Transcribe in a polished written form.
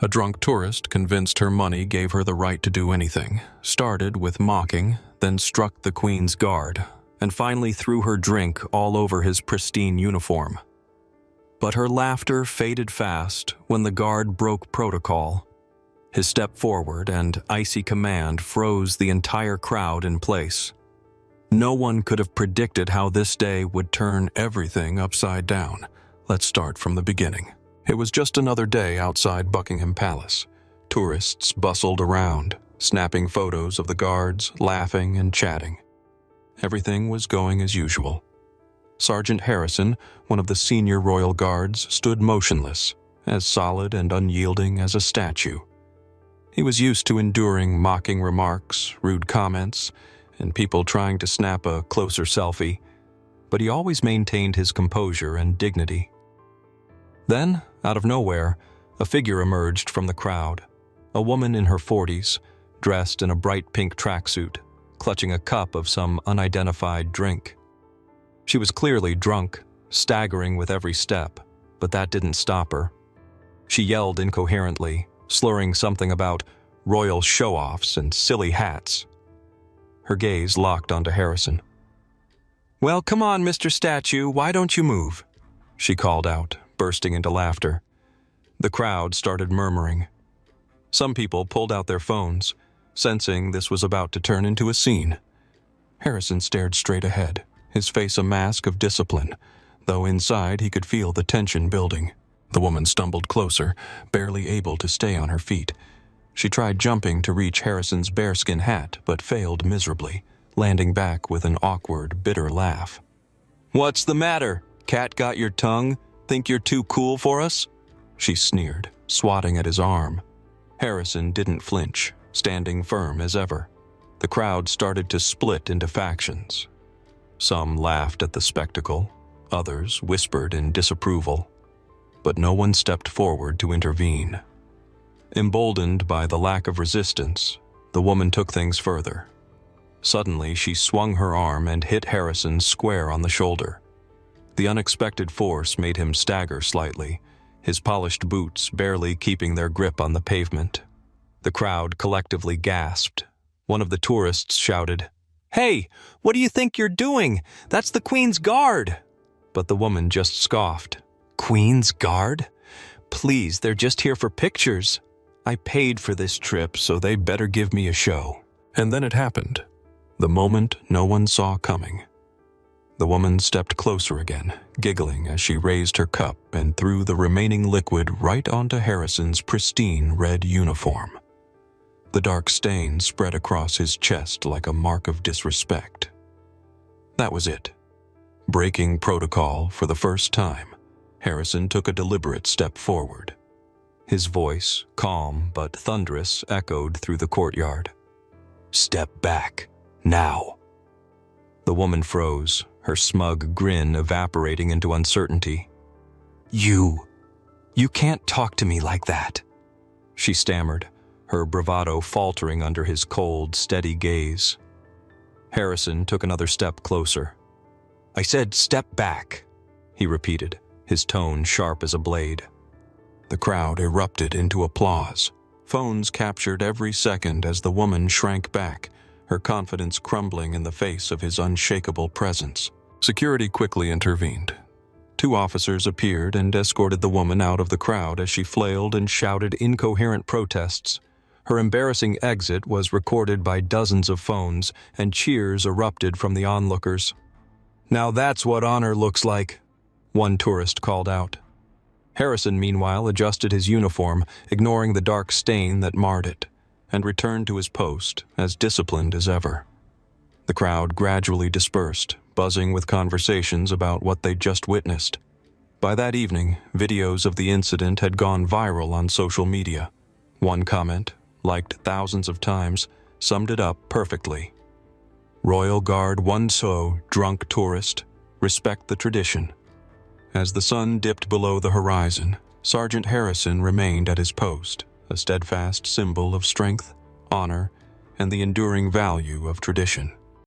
A drunk tourist, convinced her money gave her the right to do anything, started with mocking, then struck the Queen's guard, and finally threw her drink all over his pristine uniform. But her laughter faded fast when the guard broke protocol. His step forward and icy command froze the entire crowd in place. No one could have predicted how this day would turn everything upside down. Let's start from the beginning. It was just another day outside Buckingham Palace. Tourists bustled around, snapping photos of the guards, laughing and chatting. Everything was going as usual. Sergeant Harrison, one of the senior royal guards, stood motionless, as solid and unyielding as a statue. He was used to enduring mocking remarks, rude comments, and people trying to snap a closer selfie, but he always maintained his composure and dignity. Then, out of nowhere, a figure emerged from the crowd, a woman in her 40s, dressed in a bright pink tracksuit, clutching a cup of some unidentified drink. She was clearly drunk, staggering with every step, but that didn't stop her. She yelled incoherently, slurring something about royal show-offs and silly hats. Her gaze locked onto Harrison. "Well, come on, Mr. Statue, why don't you move?" she called out, bursting into laughter. The crowd started murmuring. Some people pulled out their phones, sensing this was about to turn into a scene. Harrison stared straight ahead, his face a mask of discipline, though inside he could feel the tension building. The woman stumbled closer, barely able to stay on her feet. She tried jumping to reach Harrison's bearskin hat, but failed miserably, landing back with an awkward, bitter laugh. "What's the matter? Cat got your tongue? Think you're too cool for us?" she sneered, swatting at his arm. Harrison didn't flinch, standing firm as ever. The crowd started to split into factions. Some laughed at the spectacle, others whispered in disapproval, but no one stepped forward to intervene. Emboldened by the lack of resistance, the woman took things further. Suddenly, she swung her arm and hit Harrison square on the shoulder. The unexpected force made him stagger slightly, his polished boots barely keeping their grip on the pavement. The crowd collectively gasped. One of the tourists shouted, "Hey, what do you think you're doing? That's the Queen's Guard!" But the woman just scoffed. "Queen's Guard? Please, they're just here for pictures. I paid for this trip, so they better give me a show." And then it happened, the moment no one saw coming. The woman stepped closer again, giggling as she raised her cup and threw the remaining liquid right onto Harrison's pristine red uniform. The dark stain spread across his chest like a mark of disrespect. That was it. Breaking protocol for the first time, Harrison took a deliberate step forward. His voice, calm but thunderous, echoed through the courtyard. "Step back, now." The woman froze, her smug grin evaporating into uncertainty. You can't talk to me like that," she stammered, her bravado faltering under his cold, steady gaze. Harrison took another step closer. "I said step back," he repeated, his tone sharp as a blade. The crowd erupted into applause. Phones captured every second as the woman shrank back, her confidence crumbling in the face of his unshakable presence. Security quickly intervened. 2 officers appeared and escorted the woman out of the crowd as she flailed and shouted incoherent protests. Her embarrassing exit was recorded by dozens of phones, and cheers erupted from the onlookers. "Now that's what honor looks like," one tourist called out. Harrison, meanwhile, adjusted his uniform, ignoring the dark stain that marred it, and returned to his post, as disciplined as ever. The crowd gradually dispersed, buzzing with conversations about what they'd just witnessed. By that evening, videos of the incident had gone viral on social media. One comment, liked thousands of times, summed it up perfectly. "Royal Guard one so, drunk tourist. Respect the tradition." As the sun dipped below the horizon, Sergeant Harrison remained at his post, a steadfast symbol of strength, honor, and the enduring value of tradition.